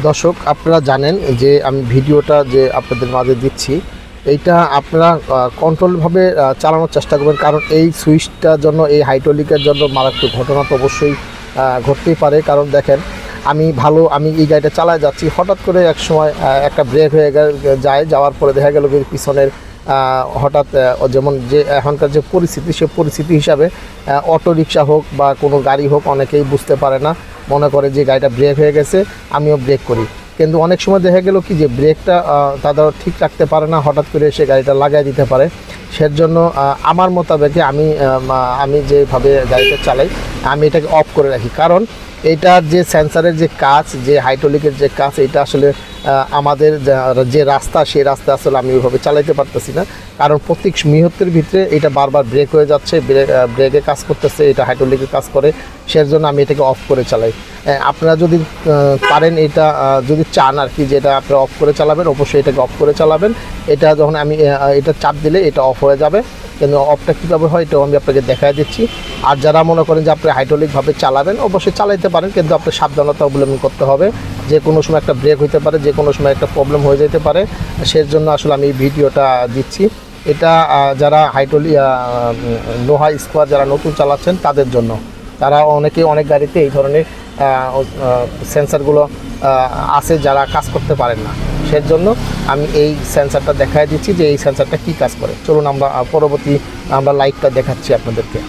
দর্শক, আপনারা জানেন যে আমি ভিডিওটা যে আপনাদের মাঝে দিচ্ছি, এইটা আপনারা কন্ট্রোলভাবে চালানোর চেষ্টা করবেন, কারণ এই সুইচটার জন্য, এই হাইড্রোলিকের জন্য মারাত্মক ঘটনা তো অবশ্যই ঘটতেই পারে। কারণ দেখেন, আমি এই গাড়িটা চালায় যাচ্ছি, হঠাৎ করে এক সময় একটা ব্রেক হয়ে যাওয়ার পরে দেখা গেল যে পিছনের হঠাৎ যেমন যে এখনকার যে পরিস্থিতি, সে পরিস্থিতি হিসাবে অটো রিক্সা হোক বা কোনো গাড়ি হোক, অনেকেই বুঝতে পারে না, মনে করে যে গাড়িটা ব্রেক হয়ে গেছে, আমিও ব্রেক করি। কিন্তু অনেক সময় দেখা গেল কি যে ব্রেকটা তাদের ঠিক রাখতে পারে না, হঠাৎ করে এসে গাড়িটা লাগাই দিতে পারে। সেজন্য আমার মোতাবেকে আমি যেভাবে গাড়িটা চালাই, আমি এটাকে অফ করে রাখি। কারণ এইটার যে সেন্সারের যে কাজ, যে হাইড্রোলিকের যে কাজ, এটা আসলে আমাদের যে রাস্তা, সেই রাস্তা আসলে আমি ওইভাবে চালাইতে পারতেছি না। কারণ প্রত্যেক মুহূর্তের ভিতরে এটা বারবার ব্রেক হয়ে যাচ্ছে, ব্রেকে কাজ করতেছে, এটা হাইড্রোলিকে কাজ করে। সেজন্য আমি এটাকে অফ করে চালাই। আপনারা যদি পারেন, এটা যদি চান আর কি, যে এটা আপনারা অফ করে চালাবেন, অবশ্যই এটাকে অফ করে চালাবেন। এটা যখন আমি এটা চাপ দিলে এটা অফ হয়ে যাবে। কিন্তু অফটা কীভাবে হয় এটাও আমি আপনাকে দেখাই দিচ্ছি। আর যারা মনে করেন যে আপনি হাইড্রোলিকভাবে চালাবেন, অবশ্যই চালাইতে পারেন, কিন্তু আপনার সাবধানতা অবলম্বন করতে হবে। যে কোনো সময় একটা ব্রেক হইতে পারে, যে কোনো সময় একটা প্রবলেম হয়ে যেতে পারে। সেজন্য আসলে আমি এই ভিডিওটা দিচ্ছি। এটা যারা নোহা স্কোয়ার যারা নতুন চালাচ্ছেন তাদের জন্য। তারা অনেক গাড়িতে এই ধরনের সেন্সারগুলো আছে, যারা কাজ করতে পারেন না। সেজন্য আমি এই সেন্সারটা দেখাই দিচ্ছি যে এই সেন্সারটা কী কাজ করে। চলুন আমরা পরবর্তী লাইভটা দেখাচ্ছি আপনাদেরকে।